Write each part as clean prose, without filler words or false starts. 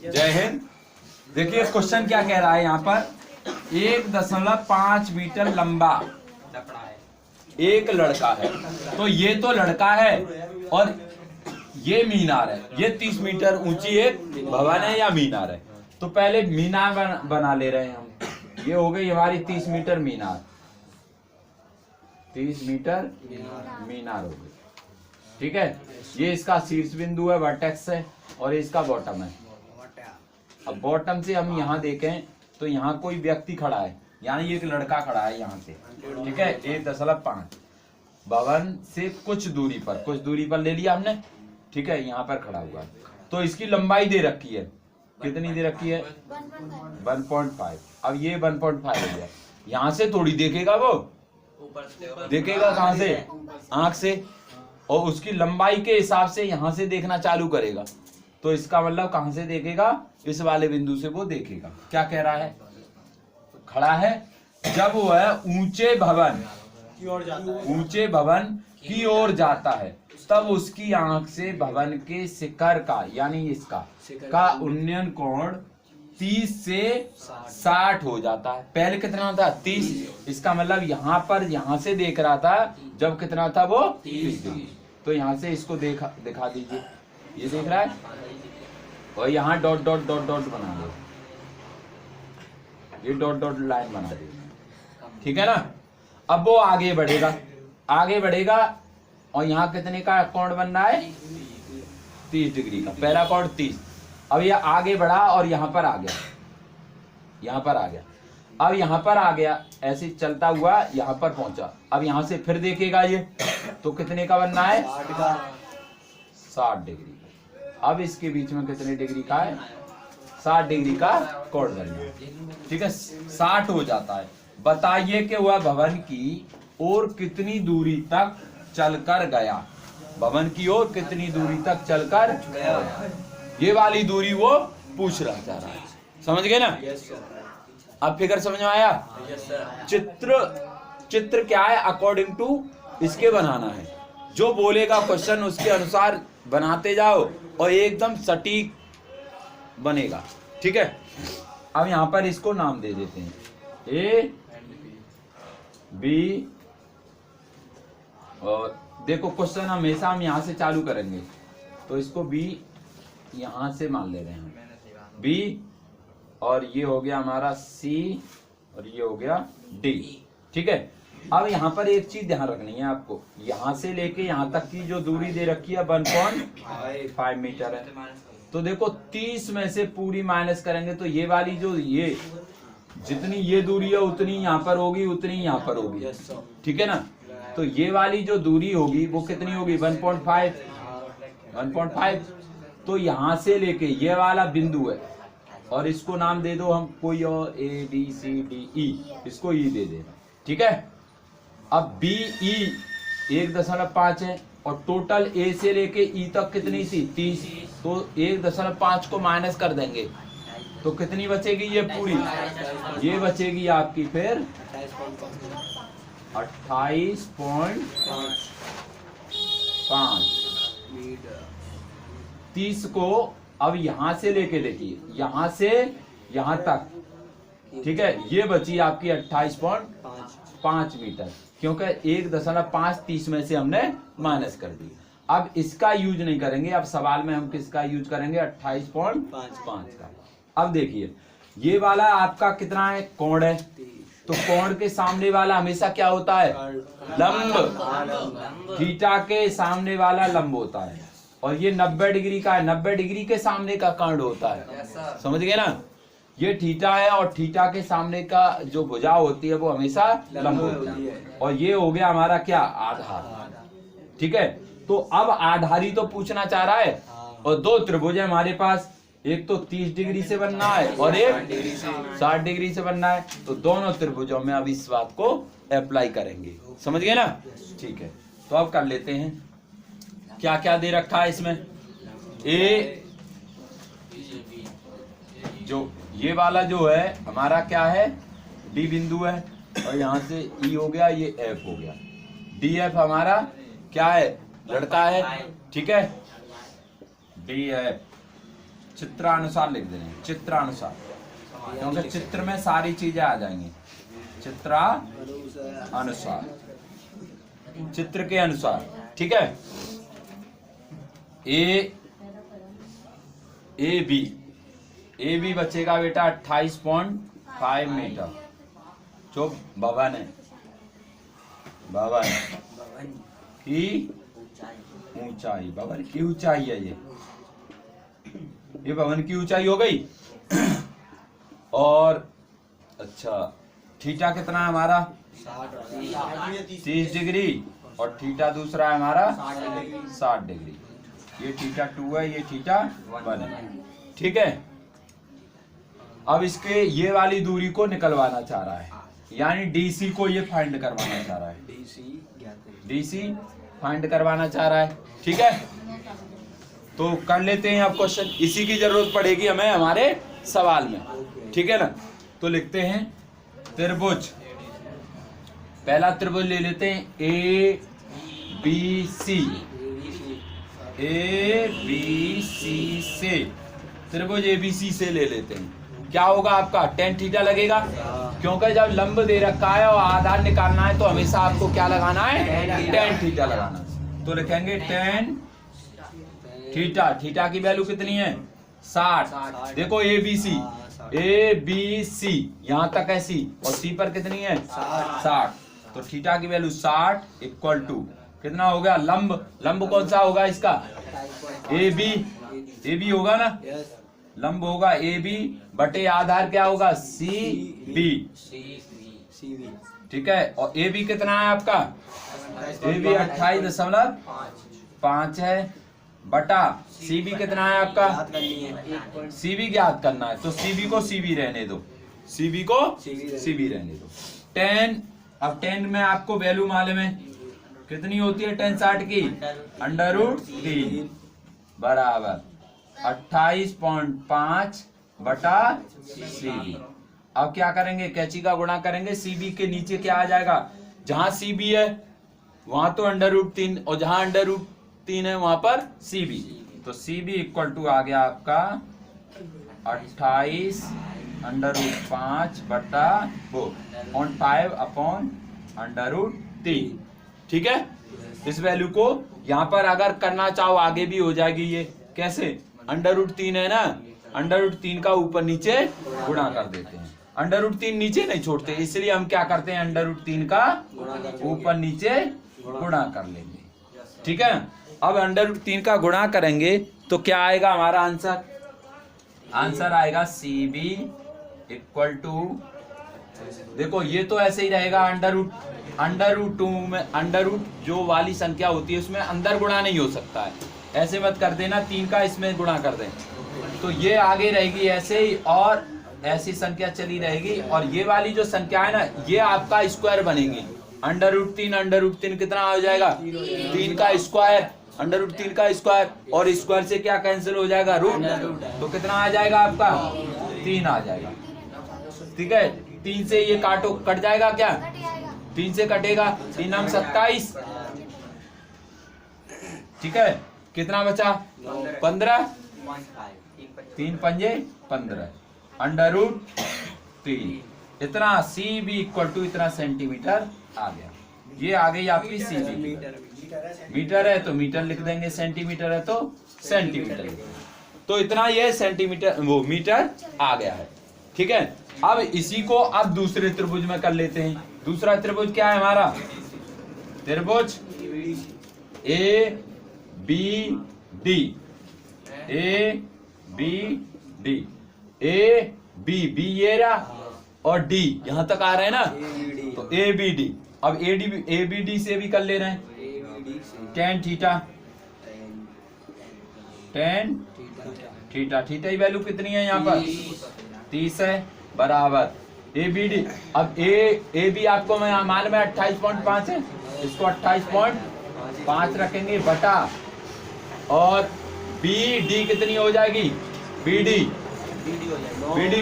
जय हिंद। देखिए क्वेश्चन क्या कह रहा है यहाँ पर, 1.5 मीटर लंबा एक लड़का है। तो ये तो लड़का है और ये मीनार है। ये 30 मीटर ऊंची एक भवन है या मीनार है। तो पहले मीनार बना ले रहे हैं हम। ये हो गई हमारी 30 मीटर मीनार, 30 मीटर मीनार हो गई। ठीक है, ये इसका शीर्ष बिंदु है, वर्टेक्स है, और इसका बॉटम है। अब बॉटम से हम यहाँ देखें तो यहाँ कोई व्यक्ति खड़ा है, यानी एक लड़का खड़ा है यहाँ से। ठीक है, 1.5 भवन से कुछ दूरी पर ले लिया हमने। ठीक है, यहाँ पर खड़ा हुआ है। तो इसकी लंबाई दे रखी है, कितनी दे रखी है? 1.5। अब ये 1.5 हो गया। यहाँ से थोड़ी देखेगा वो, देखेगा कहाँ से? आंख से। और उसकी लंबाई के हिसाब से यहाँ से देखना चालू करेगा। तो इसका मतलब कहाँ से देखेगा? इस वाले बिंदु से वो देखेगा। क्या कह रहा है? खड़ा है, जब वो है ऊंचे भवन की ओर जाता है, तब उसकी आंख से भवन के शिखर का, यानी इसका का उन्नयन कोण 30 से 60 हो जाता है। पहले कितना था? 30। इसका मतलब यहाँ से देख रहा था जब कितना था वो? 30। तो यहाँ से इसको दिखा दीजिए, ये देख रहा है, और यहाँ डॉट डॉट डॉट डॉट बना दो, ये डॉट डॉट लाइन बना दो। ठीक है ना। अब वो आगे बढ़ेगा और यहाँ कितने का कोण बन रहा है? 30 डिग्री का। पहला कोण 30। अब ये आगे बढ़ा और यहाँ पर आ गया। अब यहाँ पर आ गया, ऐसे चलता हुआ यहाँ पर पहुंचा। अब यहाँ से फिर देखेगा ये, तो कितने का बनना है? 60 डिग्री। अब इसके बीच में कितने डिग्री का है? 60 डिग्री का कोण बनना है। ठीक है, 60 हो जाता है। बताइए कि वह भवन की ओर कितनी दूरी तक चलकर गया? भवन की ओर कितनी दूरी तक चलकर गया? ये वाली दूरी वो पूछ रहा चाह रहा है। समझ गए ना? अब फिगर समझ में आया? चित्र क्या है? अकॉर्डिंग टू इसके बनाना है। जो बोलेगा क्वेश्चन उसके अनुसार बनाते जाओ और एकदम सटीक बनेगा। ठीक है, अब यहाँ पर इसको नाम दे देते हैं, A B। और देखो क्वेश्चन हमेशा हम यहाँ से चालू करेंगे, तो इसको B यहाँ से मान ले रहे हैं B, और ये हो गया हमारा C, और ये हो गया D। ठीक है, अब यहाँ पर एक चीज ध्यान रखनी है आपको, यहाँ से लेके यहाँ तक की जो दूरी दे रखी है 1.5 मीटर है। तो देखो 30 में से पूरी माइनस करेंगे तो ये वाली जो ये जितनी ये दूरी है उतनी यहाँ पर होगी, उतनी यहाँ पर होगी। ठीक है ना। तो ये वाली जो दूरी होगी वो कितनी होगी? 1.5। तो यहाँ से लेके ये वाला बिंदु है, और इसको नाम दे दो हम कोई और, A B C D E, इसको E दे देना। ठीक है। अब BE 1.5 है, और टोटल A से लेके E तक कितनी थी? 30। तो 1.5 को माइनस कर देंगे तो कितनी बचेगी? ये पूरी, ये बचेगी आपकी फिर 28.5। 30 को अब यहां से लेके देखिए, यहां से यहां तक। ठीक है, ये बची आपकी 28.5 मीटर, क्योंकि 1.5 30 में से हमने माइनस कर दी। अब इसका यूज नहीं करेंगे, अब सवाल में हम किसका यूज करेंगे? 28.5 का। अब देखिए ये वाला आपका कितना है? कोण है। तो कोण के सामने वाला हमेशा क्या होता है? लंब। थीटा के सामने वाला लंब होता है, और ये 90 डिग्री का है। 90 डिग्री के सामने का कोण होता है। समझ गए ना? ये थीटा है, और थीटा के सामने का जो भुजा होती है वो हमेशा लंब होती है। और ये हो गया हमारा क्या? आधार। ठीक है, तो अब आधारी तो पूछना चाह रहा है, और दो त्रिभुज है हमारे पास, एक तो 30 डिग्री से बनना है और एक 60 डिग्री से बनना है। तो दोनों त्रिभुजों में अब इस बात को अप्लाई करेंगे। समझ गए ना? ठीक है, तो अब कर लेते हैं। क्या क्या दे रखा है इसमें? ए जो ये वाला जो है हमारा क्या है? डी बिंदु है, और यहाँ से ई हो गया, ये एफ हो गया। डी एफ हमारा क्या है? लड़का है। ठीक है, डी है, चित्रानुसार लिख देंगे, चित्रानुसार, क्योंकि चित्र में सारी चीजें आ जाएंगी। चित्रानुसार, चित्र के अनुसार, ठीक है। ए बी बचेगा बेटा 28.5 मीटर, जो भवन है, भवन की ऊंचाई, भवन की ऊंचाई है ये भवन की ऊंचाई हो गई। और अच्छा, थीटा कितना है हमारा 30 डिग्री, और थीटा दूसरा है हमारा 60 डिग्री। ये थीटा 2 है, ये थीटा 1 है, ठीक है। अब इसके ये वाली दूरी को निकलवाना चाह रहा है, यानी डीसी को ये फाइंड करवाना चाह रहा है, डीसी फाइंड करवाना चाह रहा है, ठीक है। तो कर लेते हैं अब क्वेश्चन, इसी की जरूरत पड़ेगी हमें हमारे सवाल में, ठीक है ना। तो लिखते हैं त्रिभुज, पहला त्रिभुज ले लेते हैं ए बी सी से, त्रिभुज एबीसी से ले लेते हैं। क्या होगा आपका tan थीटा लगेगा, क्योंकि जब लंब दे रखा है और आधार निकालना है तो हमेशा आपको क्या लगाना है, tan थीटा लगाना है। तो लिखेंगे tan थीटा, थीटा की वैल्यू कितनी है 60। देखो ए बी सी यहाँ तक है सी, और सी पर कितनी है 60, तो थीटा की वैल्यू 60 इक्वल टू कितना हो गया, लंब कौन सा होगा इसका, ए बी होगा ना, लंब होगा ए बी बटे आधार क्या होगा सी बी, ठीक है। और ए बी कितना है आपका, ए बी 28.5 है, बटा सी बी कितना है आपका, सी बी ज्ञात करना है, तो सी बी को सी बी रहने दो, सी बी को सी बी रहने दो। tan, अब tan में आपको वैल्यू मालूम है कितनी होती है, tan 60 की √3 बराबर 28.5 बटा सी बी। अब क्या करेंगे, कैंची का गुणा करेंगे, सी बी के नीचे क्या आ जाएगा, जहां सी बी है वहां तो √3, और जहां √3 है वहां पर सी बी, तो सी बी इक्वल टू आ गया आपका 28√5 बटा 5/√3, ठीक है। इस वैल्यू को यहाँ पर अगर करना चाहो आगे भी हो जाएगी, ये कैसे, √3 है ना, √3 का ऊपर नीचे गुणा कर देते हैं, √3 नीचे नहीं छोड़ते, इसलिए हम क्या करते हैं √3 का ऊपर नीचे गुणा कर लेंगे, ठीक है। अब √3 का गुणा करेंगे तो क्या आएगा हमारा आंसर आएगा सी बी इक्वल टू, देखो ये तो ऐसे ही रहेगा, √2 में जो वाली संख्या होती है उसमें अंदर गुणा नहीं हो सकता है, ऐसे मत कर देना, 3 का इसमें गुणा कर दें, तो ये आगे रहेगी ऐसे ही, और ऐसी संख्या चली रहेगी, और ये वाली जो संख्या है ना ये आपका स्क्वायर बनेगी, √3 कितना हो जाएगा, 3 का स्क्वायर, √3 का स्क्वायर, और स्क्वायर से क्या कैंसिल हो जाएगा, रूट, तो कितना आ जाएगा आपका 3 आ जाएगा, ठीक है। 3 से ये काटो, कट जाएगा क्या, 3 से कटेगा, 3 नाम 27, ठीक है। कितना बचा 15, 3 पंजे 15, √3, इतना सी बी इक्वल टू इतना सेंटीमीटर आ गया। ये आ गई आपकी सी बी, मीटर है तो मीटर लिख देंगे, सेंटीमीटर है तो सेंटीमीटर लिख देंगे, तो इतना ये सेंटीमीटर वो मीटर आ गया है, ठीक है। अब इसी को अब दूसरे त्रिभुज में कर लेते हैं। दूसरा त्रिभुज क्या है हमारा, त्रिभुज ए बी डी, बी ये रहा और डी यहां तक आ रहे हैं ना, तो ए बी डी, अब ए बी डी से भी कर ले रहे हैं, tan थीटा की वैल्यू कितनी है यहाँ पर 30 है, बराबर ए बी डी, अब ए बी आपको मैं मालूम है 28.5 है, इसको 28.5 रखेंगे बटा, और बी डी कितनी हो जाएगी, बी डी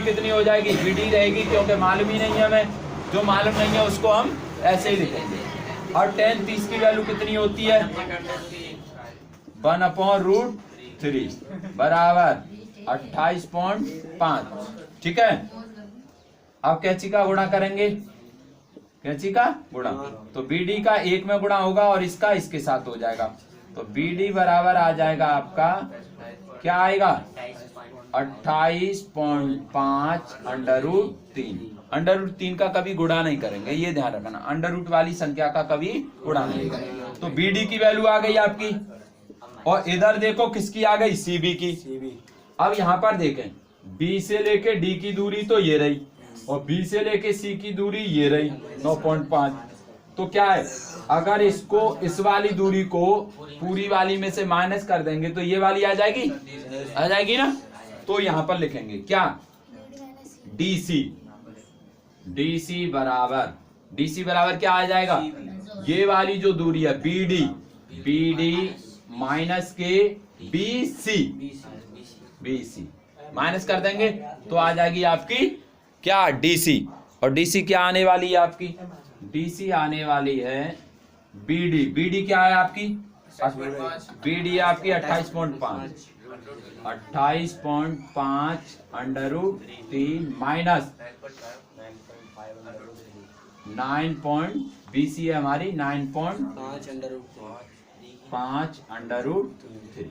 कितनी हो जाएगी, बी डी रहेगी, क्योंकि मालूम ही नहीं है हमें, जो मालूम नहीं है उसको हम ऐसे ही लिखेंगे। और tan 30 की वैल्यू कितनी होती है 1/√3, 3 बराबर 28.5। ठीक है, अब कैंची का गुणा करेंगे, कैंची का गुणा, तो BD का 1 में गुणा होगा और इसका इसके साथ हो जाएगा, तो BD बराबर आ जाएगा आपका, क्या आएगा 28.5 √3 का कभी गुणा नहीं करेंगे, ये ध्यान रखना, अंडर रूट वाली संख्या का कभी गुणा नहीं करेंगे। तो BD की वैल्यू आ गई आपकी, और इधर देखो किसकी आ गई, CB की। अब यहाँ पर देखें, B से लेके D की दूरी तो ये रही, और B से लेके C की दूरी ये रही 9.5। तो क्या है, अगर इसको इस वाली दूरी को पूरी वाली में से माइनस कर देंगे तो ये वाली आ जाएगी, आ जाएगी ना। तो यहाँ पर लिखेंगे क्या, DC बराबर क्या आ जाएगा, ये वाली जो दूरी है BD माइनस के BC माइनस कर देंगे तो आ जाएगी आपकी क्या, DC। और DC क्या आने वाली है आपकी, DC आने वाली है BD क्या है आपकी, BD आपकी 28.5 √3 माइनस 9.BC है हमारी 9.5 √3।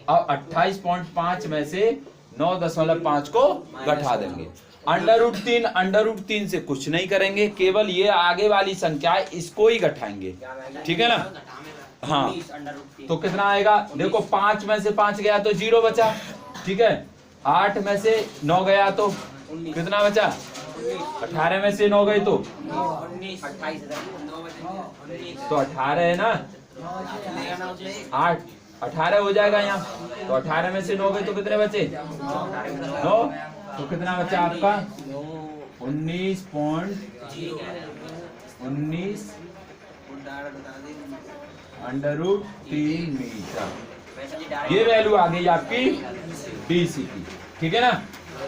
अब 28.5 में से 9.5 को घटा देंगे, √3 से कुछ नहीं करेंगे, केवल ये आगे वाली संख्या है इसको ही घटाएंगे, ठीक है ना। हाँ, तो कितना आएगा, देखो 5 में से 5 गया तो 0 बचा, ठीक है, 8 में से 9 गया तो कितना बचा, 18 में से 9 गए तो 18 है ना, 18 हो जाएगा यहाँ, तो 18 में से 9 गए तो कितने बचे, 9, तो कितना बचा आपका 19 √3 मीटर। ये वैल्यू आ गई आपकी DC की, ठीक है ना,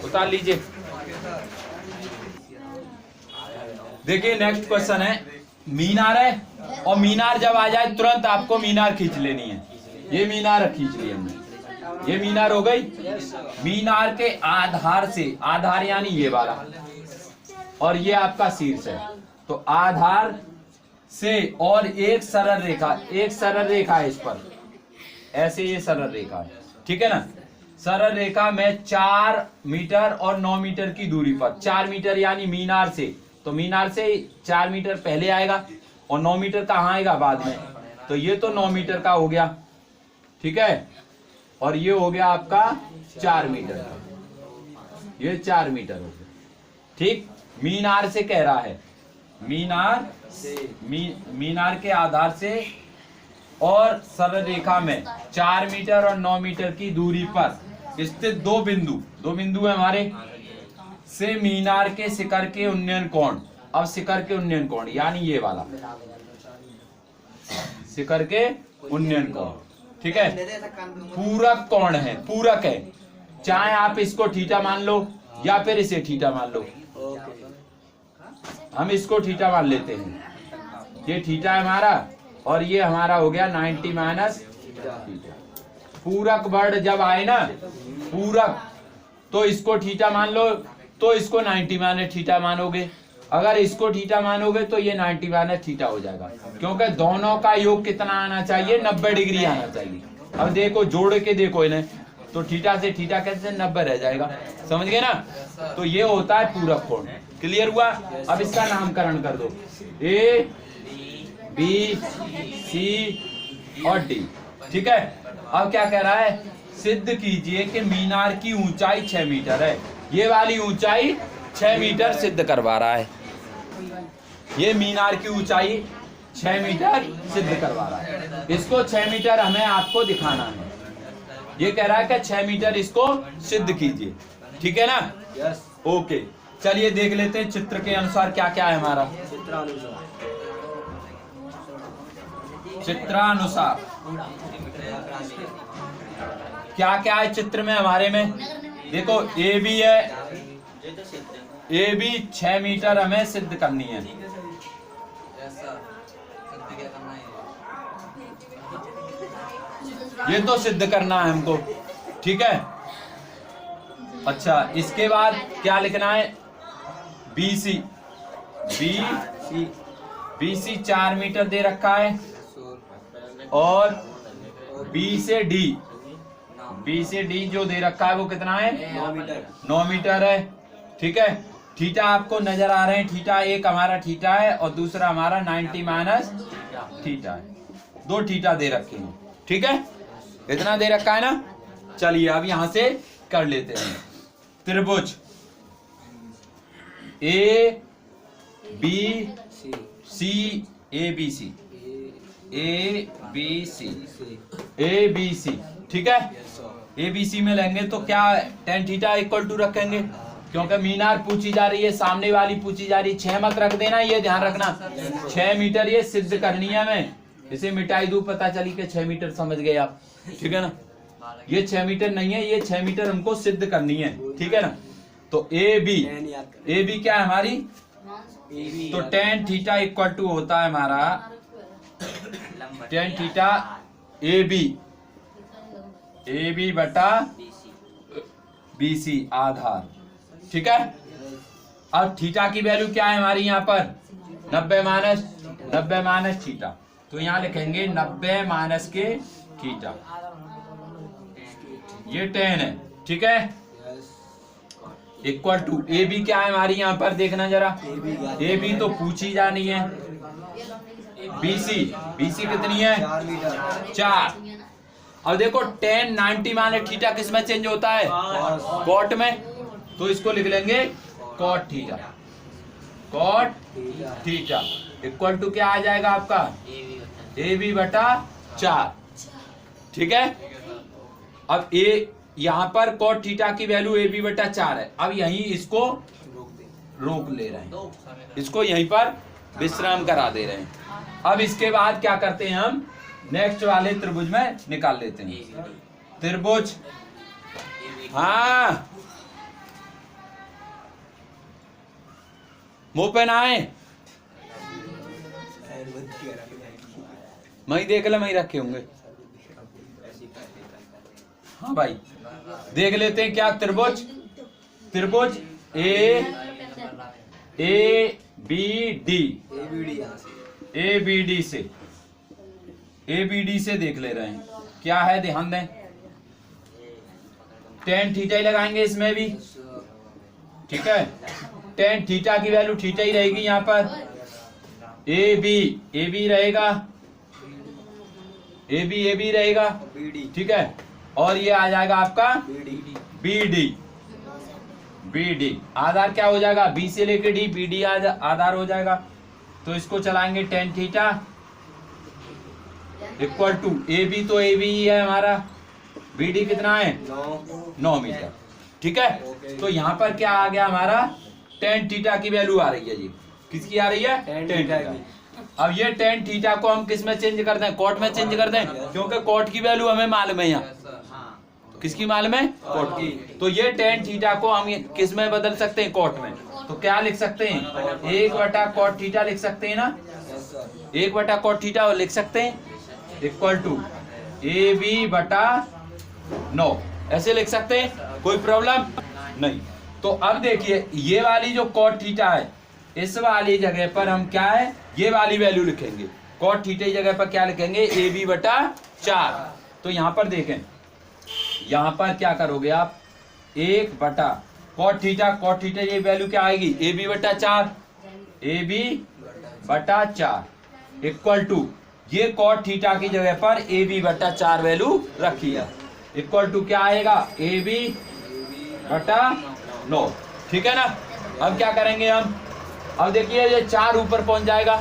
उतार लीजिए। देखिए नेक्स्ट क्वेश्चन है, मीनार है, और मीनार जब आ जाए तुरंत आपको मीनार खींच लेनी है। ये मीनार खींच ली हमने, ये मीनार हो गई। मीनार के आधार से, आधार यानी ये वाला, और ये आपका शीर्ष है, तो आधार से और एक सरल रेखा है इस पर, ऐसे ये सरल रेखा है, ठीक है ना। सरल रेखा में 4 मीटर और 9 मीटर की दूरी पर, 4 मीटर यानी मीनार से, तो मीनार से 4 मीटर पहले आएगा और 9 मीटर कहाँ आएगा बाद में, तो ये तो 9 मीटर का हो गया, ठीक है, और ये हो गया आपका 4 मीटर का, ये 4 मीटर हो गया, ठीक। मीनार से कह रहा है, मीनार के आधार से और सरल रेखा में 4 मीटर और 9 मीटर की दूरी पर स्थित दो बिंदु है हमारे, से मीनार के शिखर के उन्नयन कोण। अब शिखर के उन्नयन कोण यानी ये वाला शिखर के उन्नयन कोण, ठीक है, पूरक कोण है, पूरक है, चाहे आप इसको थीटा मान लो या फिर इसे थीटा मान लो। हम इसको थीटा मान लेते हैं, ये थीटा है हमारा और ये हमारा हो गया 90 माइनस थीटा। पूरक वर्ड जब आए ना, पूरक, तो इसको थीटा मान लो तो इसको 90 माइनस थीटा मानोगे, अगर इसको थीटा मानोगे तो ये 90 माइनस थीटा हो जाएगा, क्योंकि दोनों का योग कितना आना चाहिए, 90 डिग्री आना चाहिए। अब देखो जोड़ के देखो इन्हें, तो थीटा से थीटा कैसे 90 रह जाएगा, समझ गए ना। तो ये होता है पूरक कोण, क्लियर हुआ। अब इसका नामकरण कर दो, A B C और D, ठीक है। अब क्या कह रहा है, सिद्ध कीजिए कि मीनार की ऊंचाई 6 मीटर है। ये वाली ऊंचाई 6 मीटर सिद्ध करवा रहा है, ये मीनार की ऊंचाई 6 मीटर सिद्ध करवा रहा है। इसको 6 मीटर हमें आपको दिखाना है, ये कह रहा है कि 6 मीटर इसको सिद्ध कीजिए, ठीक है ना। यस, ओके, चलिए देख लेते हैं चित्र के अनुसार क्या क्या है हमारा। चित्रानुसार क्या क्या है चित्र में हमारे में, देखो ए बी है, ए बी 6 मीटर हमें सिद्ध करनी है। ये तो सिद्ध करना है हमको, ठीक है। अच्छा, इसके बाद क्या लिखना है, BC, BC 4 मीटर दे रखा है, और B से D जो दे रखा है वो कितना है, 9 मीटर है, ठीक है। थीटा आपको नजर आ रहे हैं, थीटा एक हमारा थीटा है और दूसरा हमारा 90 माइनस थीटा है, 2 थीटा दे रखे हैं, ठीक है। इतना दे रखा है ना। चलिए अब यहां से कर लेते हैं। त्रिभुज ABC, ठीक है। ABC में लेंगे तो क्या tan थीटा इक्वल टू रखेंगे, क्योंकि मीनार पूछी जा रही है, सामने वाली पूछी जा रही है। 6 मत रख देना, ये ध्यान रखना, 6 मीटर ये सिद्ध करनी है। मैं इसे मिटाई दूं, पता चली कि 6 मीटर समझ गए आप, ठीक है ना। ये 6 मीटर नहीं है, ये 6 मीटर हमको सिद्ध करनी है, ठीक है ना। तो AB क्या है हमारी, तो tan थीटा इक्वल टू होता है हमारा tan थीटा AB बटा BC आधार, ठीक है। अब थीटा की वैल्यू क्या है हमारी यहाँ पर, 90 माइनस थीटा, तो यहाँ लिखेंगे 90 माइनस के थीटा, ये tan है, ठीक है। इक्वल टू AB क्या है हमारी यहाँ पर, देखना जरा, AB तो पूछी जानी है। BC कितनी है, 4। अब देखो tan 90 माइनस थीटा किस में चेंज होता है, कॉट में, तो इसको लिख लेंगे कॉट थीटा इक्वल टू क्या आ जाएगा आपका, AB बटा 4, ठीक है। अब यहाँ पर कॉट थीटा की वैल्यू AB बटा 4 है। अब यहीं इसको रोक ले रहे हैं, इसको यहीं पर विश्राम करा दे रहे हैं। अब इसके बाद क्या करते हैं, हम नेक्स्ट वाले त्रिभुज में निकाल लेते हैं। त्रिभुज, हाँ मुंह पे ना आए, मई देख ले, मई रखे होंगे। हाँ भाई देख लेते हैं क्या, त्रिभुज ABD से देख ले रहे हैं क्या है, ध्यान दें। tan थीटा ही लगाएंगे इसमें भी, ठीक है। tan थीटा की वैल्यू थीटा ही रहेगी यहाँ पर। AB रहेगा, AB रहेगा, ठीक है। और ये आ जाएगा आपका BD आधार क्या हो जाएगा, B से लेके D, BD आधार हो जाएगा। तो इसको चलाएंगे tan theta equal to AB, तो AB ही है हमारा, BD कितना है, 9 मीटर, ठीक है। तो यहाँ पर क्या आ गया हमारा, tan थीटा की वैल्यू आ रही है जी, किसकी आ रही है, tan थीटा। अब ये tan थीटा को हम किस में चेंज कर दें, कॉट में चेंज कर दें, क्योंकि कॉट की वैल्यू हमें मालूम है। यहाँ किसकी मालूम है, कॉट की। तो ये tan थीटा को हम किस में बदल सकते हैं, कॉट में। तो क्या लिख सकते हैं, 1 बटा कॉट थीटा लिख सकते हैं ना, 1 बटा कॉट थीटा लिख सकते हैं, इक्वल टू AB बटा 9, ऐसे लिख सकते हैं, कोई प्रॉब्लम नहीं। तो अब देखिए ये वाली जो कॉट थीटा है, इस वाली जगह पर हम क्या है, ये वाली वैल्यू लिखेंगे, कॉट थीटा की जगह पर क्या लिखेंगे, AB बटा 4। तो यहाँ पर देखें, यहाँ पर क्या करोगे आप, 1 बटा कॉट थीटा ये वैल्यू क्या आएगी, AB बटा 4 इक्वल टू, ये कॉट थीटा की जगह पर AB बटा 4 वैल्यू रखी है, इक्वल टू क्या आएगा, AB बटा 9, ठीक है ना। अब क्या करेंगे हम, अब देखिए ये 4 ऊपर पहुंच जाएगा,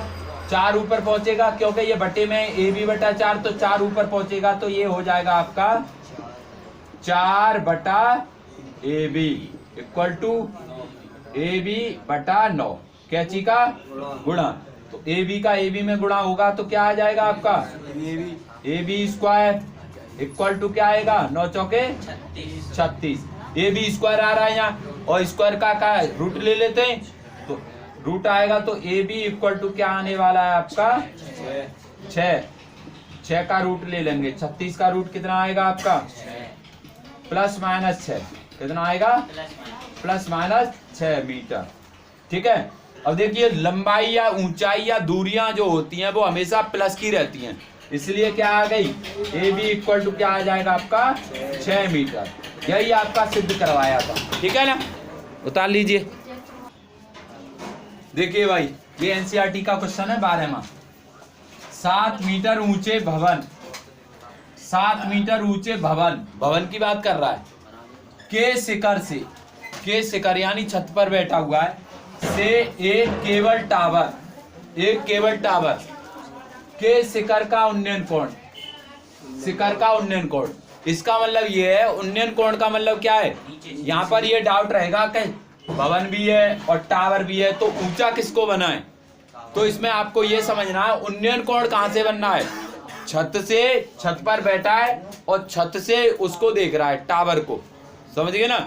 4 ऊपर पहुंचेगा, क्योंकि ये बटे में AB बटा 4, तो 4 ऊपर पहुंचेगा, तो ये हो जाएगा आपका 4 बटा AB इक्वल टू AB बटा 9, कैची का गुणा। तो AB का AB में गुणा होगा तो क्या आ जाएगा आपका, AB स्क्वायर इक्वल टू क्या आएगा, 9 चौके 36, AB स्क्वायर आ रहा है यहाँ, और स्क्वायर का क्या है, रूट ले लेते हैं, तो रूट आएगा, तो AB इक्वल टू क्या आने वाला है आपका, 6, 6 का रूट ले लेंगे। 36 का रूट कितना आएगा आपका? प्लस माइनस 6 कितना आएगा? Plus minus 6 metre. ठीक है। अब देखिए लंबाई या ऊंचाई या दूरियां जो होती हैं वो हमेशा प्लस की रहती हैं, इसलिए क्या आ गई? ए बी इक्वल टू क्या आ जाएगा आपका? 6 मीटर। यही आपका सिद्ध करवाया था। ठीक है ना, उतार लीजिए। देखिए भाई ये एनसीईआरटी का क्वेश्चन है 12वां। 7 मीटर ऊंचे भवन, 7 मीटर ऊंचे भवन, भवन की बात कर रहा है, के शिखर से, के शिखर यानी छत पर बैठा हुआ है, से एक केबल टावर, एक केबल टावर के शिखर का उन्नयन कोण, शिखर का उन्नयन कोण। इसका मतलब ये है, उन्नयन कोण का मतलब क्या है? यहाँ पर ये डाउट रहेगा कि भवन भी है और टावर भी है तो ऊंचा किसको बना है? तो इसमें आपको ये समझना है उन्नयन कोण कहाँ से बनना है? छत से, छत पर बैठा है और छत से उसको देख रहा है, टावर को, समझ गए ना?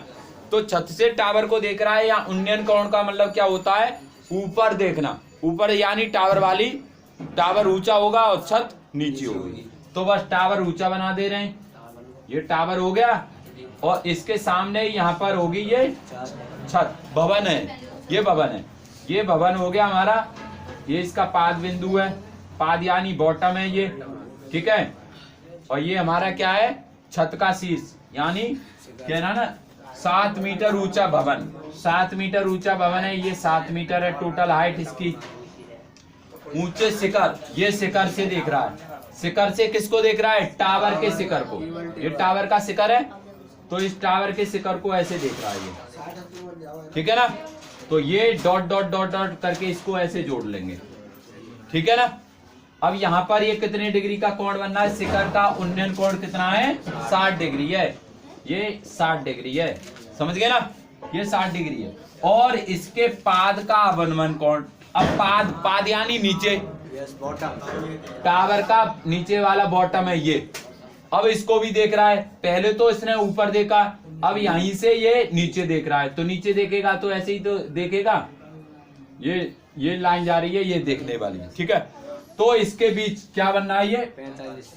तो छत से टावर को देख रहा है, या उन्नयन कोण का मतलब क्या होता है? ऊपर देखना, ऊपर यानी टावर वाली, टावर ऊंचा होगा और छत नीचे होगी, तो बस टावर ऊंचा बना दे रहे हैं। ये टावर हो गया और इसके सामने यहाँ पर होगी ये छत, भवन है, ये भवन है, ये भवन हो गया हमारा। ये इसका पाद बिंदु है, पाद यानी बॉटम है ये, ठीक है। और ये हमारा क्या है? छत का शीर्ष, यानी कहना ना 7 मीटर ऊंचा भवन, 7 मीटर ऊंचा भवन है, ये 7 मीटर है टोटल हाइट इसकी। ऊंचे शिखर, ये शिखर से देख रहा है, शिखर से किसको देख रहा है? टावर के शिखर को। ये टावर का शिखर है तो इस टावर के शिखर को ऐसे देख रहा है ये, ठीक है ना। तो ये डॉट डॉट डॉट डॉट करके इसको ऐसे जोड़ लेंगे, ठीक है ना। अब यहाँ पर ये कितने डिग्री का कोण बनना है? शिखर का उन्नयन कोण कितना है? 60 डिग्री है, ये 60 डिग्री है, समझ गए ना, ये 60 डिग्री है। और इसके पाद का अवनमन कोण, अब पाद, पाद यानी नीचे, टावर का नीचे वाला बॉटम है ये। अब इसको भी देख रहा है, पहले तो इसने ऊपर देखा, अब यहीं से ये नीचे देख रहा है, तो नीचे देखेगा तो ऐसे ही तो देखेगा, ये लाइन जा रही है, ये देखने वाली है, ठीक है। तो इसके बीच क्या बनना है? ये 45,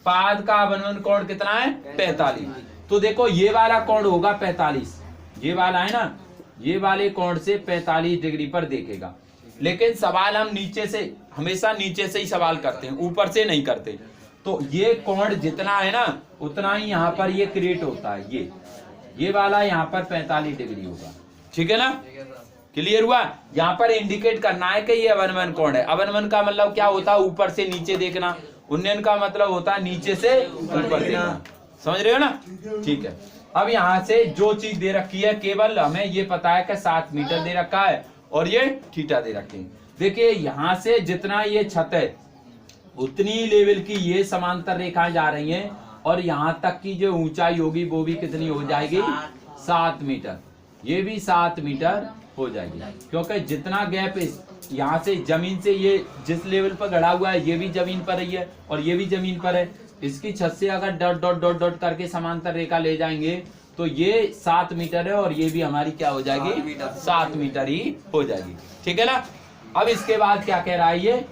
पाद का अवनमन कोण कितना है? 45। तो देखो ये वाला कोण होगा 45, ये वाला है ना, ये वाले कोण से 45 डिग्री पर देखेगा। लेकिन सवाल हम नीचे से, हमेशा नीचे से ही सवाल करते हैं, ऊपर से नहीं करते। तो ये कोण जितना है ना उतना ही यहाँ पर ये क्रिएट होता है, ये वाला यहाँ पर 45 डिग्री होगा, ठीक है ना। क्लियर हुआ? यहाँ पर इंडिकेट करना है कि ये अवनमन कोण है। अवनमन का मतलब क्या होता है? ऊपर से नीचे देखना। उन्नयन का मतलब होता है नीचे से ऊपर देखना, समझ रहे हो ना? ठीक है। अब यहाँ से जो चीज दे रखी है, केवल हमें ये पता है कि 7 मीटर दे रखा है और ये थीटा दे रखे हैं। देखिए यहाँ से जितना ये छत है उतनी लेवल की ये समांतर रेखाएं जा रही हैं, और यहाँ तक की जो ऊंचाई होगी वो भी कितनी हो जाएगी? 7 मीटर। ये भी 7 मीटर हो जाएगी, क्योंकि जितना गैप यहाँ से जमीन से ये जिस लेवल पर गड़ा हुआ है, ये भी जमीन पर ही है और ये भी जमीन पर है। इसकी छत से अगर डॉट डॉट डॉट डॉट करके समांतर रेखा ले जाएंगे तो ये 7 मीटर है और ये भी हमारी क्या हो जाएगी? 7 मीटर ही हो जाएगी, ठीक है ना। अब इसके बाद क्या कह रहा है ये?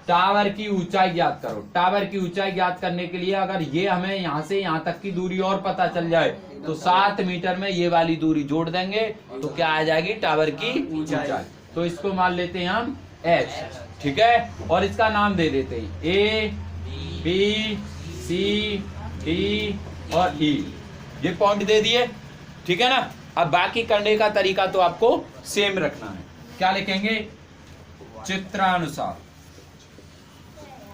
टावर की ऊंचाई ज्ञात करो। टावर की ऊंचाई ज्ञात करने के लिए अगर ये हमें यहाँ से यहाँ तक की दूरी और पता चल जाए तो 7 मीटर में ये वाली दूरी जोड़ देंगे तो क्या आ जाएगी? टावर की ऊंचाई। तो इसको मान लेते हैं हम h, ठीक है, और इसका नाम दे देते हैं A, B, C, D और E। ये पॉइंट दे दिए, ठीक है ना। अब बाकी करने का तरीका तो आपको सेम रखना है। क्या लिखेंगे? चित्रानुसार,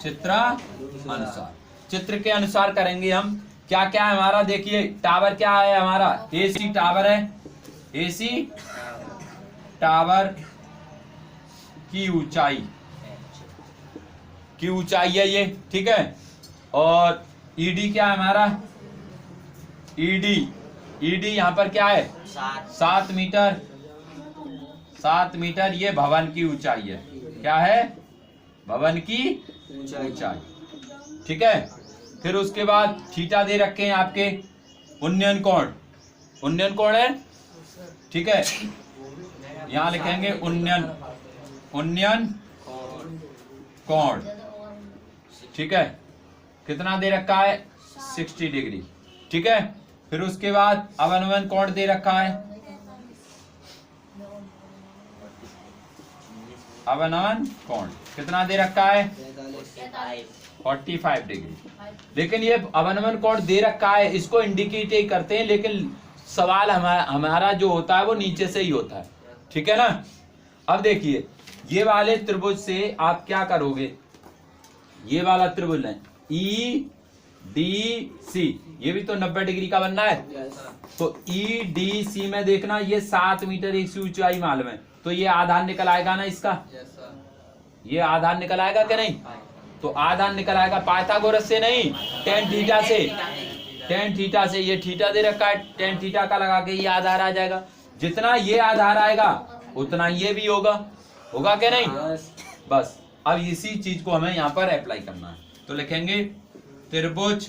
चित्रानुसार, चित्र के अनुसार करेंगे हम। क्या क्या है हमारा? देखिए टावर क्या है हमारा? AC टावर है, AC टावर की ऊंचाई, की ऊंचाई है ये, ठीक है। और ED क्या है हमारा? ED यहाँ पर क्या है? 7 मीटर, 7 मीटर ये भवन की ऊंचाई है। क्या है? भवन की ऊंचाई, ठीक है। फिर उसके बाद थीटा दे रखे हैं आपके। उन्नयन कोण, उन्नयन कोण है, ठीक है, यहां लिखेंगे उन्नयन, उन्नयन कोण, ठीक है। कितना दे रखा है 60 डिग्री। ठीक है, फिर उसके बाद अवनवन कोण दे रखा है, अवनवन कोण कितना दे रखा है 45 डिग्री। लेकिन ये अवनवन कोण दे रखा है, इसको इंडिकेट ही करते हैं, लेकिन सवाल हमारा जो होता है वो नीचे से ही होता है। ठीक है ना। अब देखिए ये वाले त्रिभुज से आप क्या करोगे, ये वाला त्रिभुज है EDC, ये भी तो 90 डिग्री का बनना है। तो EDC में देखना ये 7 मीटर इसकी ऊंचाई मालूम है, तो ये आधार निकल आएगा ना इसका, ये आधार निकल आएगा क्या नहीं, तो आधार निकल आएगा पाइथागोरस से नहीं, टेन थीटा से, टेन थीटा से। ये थीटा दे रखा है, टेन थीटा का लगा के ये आधार आ जाएगा। जितना ये आधार आएगा उतना ये भी होगा, होगा क्या नहीं। बस अब इसी चीज को हमें यहाँ पर अप्लाई करना है, तो लिखेंगे त्रिभुज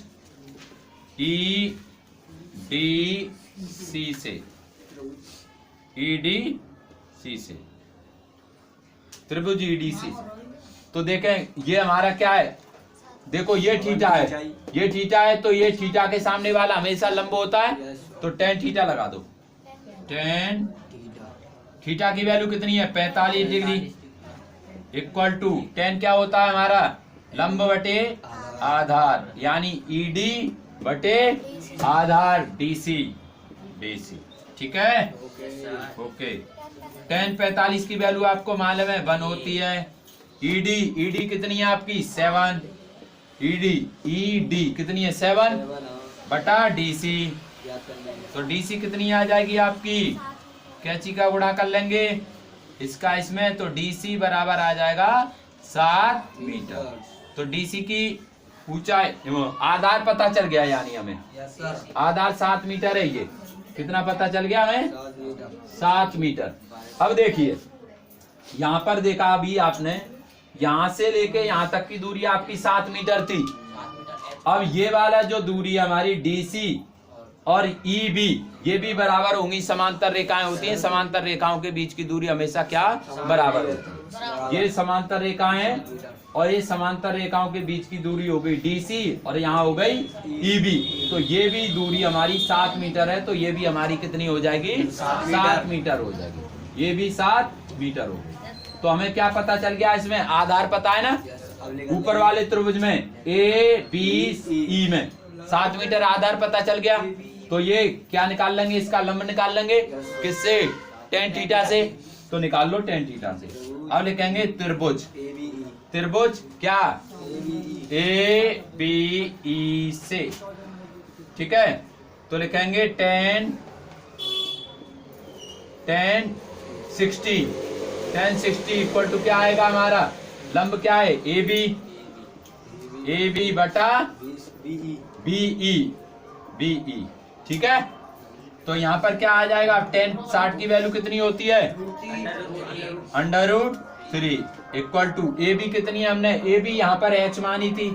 EDC से, EDC से, त्रिभुज EDC। तो देखें ये हमारा क्या है, देखो ये थीटा है, ये थीटा है, तो ये थीटा के सामने वाला हमेशा लंब होता है, तो टेन थीटा लगा दो। टेन थीटा की वैल्यू कितनी है 45 डिग्री, इक्वल टू टेन क्या होता है हमारा लंब बटे आधार, यानी ED बटे आधार DC, DC। ठीक है, ओके। टेन 45 की वैल्यू आपको मालूम है 1 होती है। ED कितनी है आपकी 7, ED कितनी है 7 बटा DC, तो DC कितनी आ जाएगी आपकी, कैंची का गुणा कर लेंगे इसका इसमें, तो DC बराबर आ जाएगा 7 मीटर। तो DC की ऊंचाई आधार पता चल गया, यानी हमें आधार 7 मीटर है, ये कितना पता चल गया हमें 7 मीटर। अब देखिए यहाँ पर देखा अभी आपने, यहाँ से लेके यहाँ तक की दूरी आपकी 7 मीटर थी। अब ये वाला जो दूरी हमारी DC और EB, ये भी बराबर होंगी, समांतर रेखाएं होती हैं, समांतर रेखाओं के बीच की दूरी हमेशा क्या बराबर होती है। ये समांतर रेखाएं हैं और ये समांतर रेखाओं के बीच की दूरी हो गई DC और यहाँ हो गई EB, तो ये भी दूरी हमारी 7 मीटर है, तो ये भी हमारी कितनी हो जाएगी 7 मीटर हो जाएगी, ये भी 7 मीटर हो गई। तो हमें क्या पता चल गया, इसमें आधार पता है ना, ऊपर वाले त्रिभुज में ABC में 7 मीटर आधार पता चल गया। तो ये क्या निकाल लेंगे, इसका लंब निकाल लेंगे किससे, टेन थीटा से, तो निकाल लो टेन थीटा से। अब लिखेंगे त्रिभुज, त्रिभुज क्या ABE से। ठीक है, तो लिखेंगे 10 60 इक्वल टू क्या आएगा हमारा, लंब क्या है AB बटा BE। ठीक है, तो यहाँ पर क्या आ जाएगा, 10 60 की वैल्यू कितनी होती है √3 इक्वल टू AB कितनी है, हमने AB यहाँ पर H मानी थी,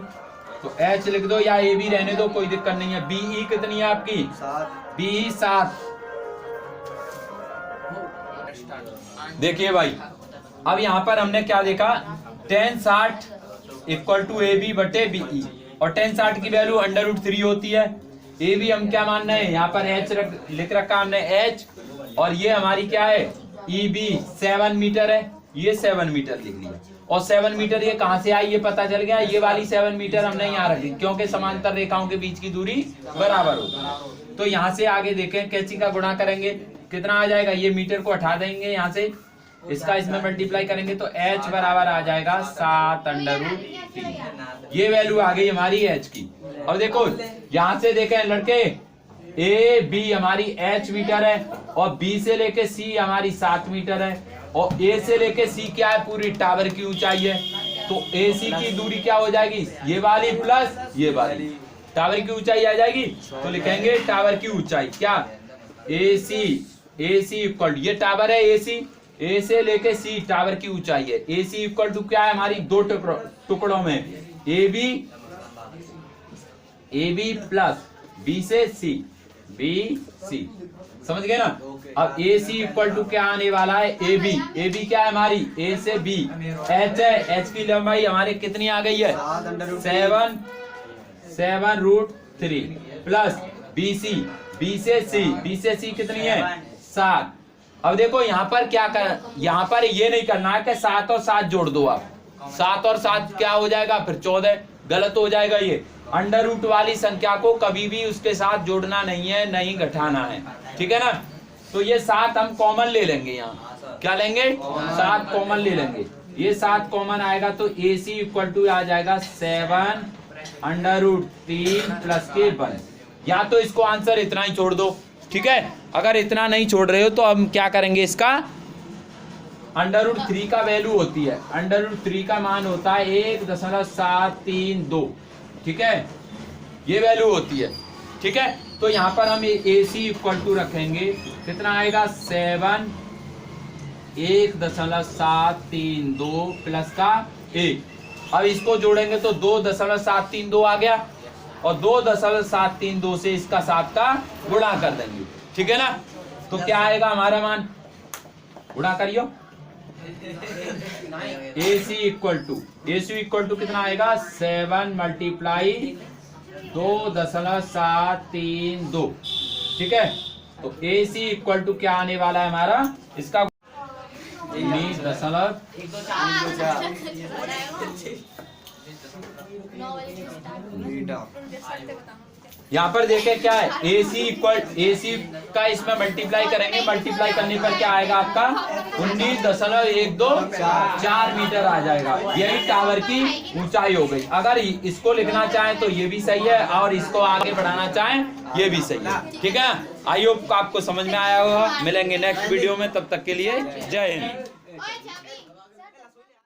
तो H लिख दो या AB रहने दो, कोई दिक्कत नहीं है। BE कितनी है आपकी 7। देखिए भाई, अब यहाँ पर हमने क्या देखा, 10 60 इक्वल टू AB बटे BE, और 10 60 की वैल्यू √3 होती है। AB हम क्या मान रहे हैं, यहाँ पर H लिख रखा हमने H, और ये हमारी क्या है EB 7 मीटर है, ये 7 मीटर लिख लिया। और 7 मीटर ये कहाँ से आई, ये पता चल गया, ये वाली 7 मीटर हमने यहाँ रखी, क्योंकि समांतर रेखाओं के बीच की दूरी बराबर होगी। तो यहाँ से आगे देखें, कैंची का गुणा करेंगे कितना आ जाएगा, ये मीटर को हटा देंगे यहाँ से, इसका इसमें मल्टीप्लाई करेंगे, तो H बराबर आ जाएगा 7√3। ये वैल्यू आ गई हमारी H की। अब देखो यहाँ से देखें लड़के, AB हमारी H मीटर है, और B से लेके C हमारी 7 मीटर है, और A से लेके C क्या है, पूरी टावर की ऊंचाई है। तो AC की दूरी क्या हो जाएगी, ये वाली प्लस ये वाली, टावर की ऊंचाई आ जाएगी। तो लिखेंगे टावर की ऊंचाई क्या, AC इक्वल, ये टावर है AC, A से लेके C टावर की ऊंचाई है। AC इक्वल टू क्या है हमारी, दो टुकड़ों में AB प्लस B से C, BC, समझ गए ना। अब AC इक्वल टू क्या आने वाला है, AB क्या है हमारी A से B, H है, H की लंबाई हमारे कितनी आ गई है 7 7√3 प्लस BC, B से C कितनी है 7। अब देखो यहाँ पर क्या कर, यहाँ पर ये नहीं करना है कि 7 और 7 जोड़ दो आप, 7 और 7 क्या हो जाएगा फिर 14, गलत हो जाएगा। ये अंडर रूट वाली संख्या को कभी भी उसके साथ जोड़ना नहीं है, नहीं घटाना है, ठीक है ना। तो ये 7 हम कॉमन ले लेंगे, यहाँ क्या लेंगे 7 कॉमन ले लेंगे। ये 7 कॉमन आएगा तो AC इक्वल टू आ जाएगा 7√3 प्लस के 1। या तो इसको आंसर इतना ही छोड़ दो, ठीक है। अगर इतना नहीं छोड़ रहे हो तो हम क्या करेंगे, इसका √3 का वैल्यू होती है, √3 का मान होता है 1.732, ठीक है, ये वैल्यू होती है, ठीक है। तो यहाँ पर हम AC इक्वल टू रखेंगे, कितना आएगा 7 1.732 प्लस का 1। अब इसको जोड़ेंगे तो 2.732 आ गया, और 2.732 से इसका 7 का गुणा कर देंगे, ठीक है ना। तो क्या आएगा हमारा मान, गुणा करियो। AC इक्वल टू कितना आएगा 7 × 2.732, ठीक है। तो AC इक्वल टू क्या आने वाला है हमारा, इसका 19.4। यहाँ पर देखें क्या है, AC का इसमें मल्टीप्लाई करेंगे, मल्टीप्लाई करने पर क्या आएगा आपका 19.124 मीटर आ जाएगा। यही टावर की ऊंचाई हो गई। अगर इसको लिखना चाहें तो ये भी सही है, और इसको आगे बढ़ाना चाहें ये भी सही है, ठीक है। आई होप आपको समझ में आया होगा। मिलेंगे नेक्स्ट वीडियो में, तब तक के लिए जय हिंद।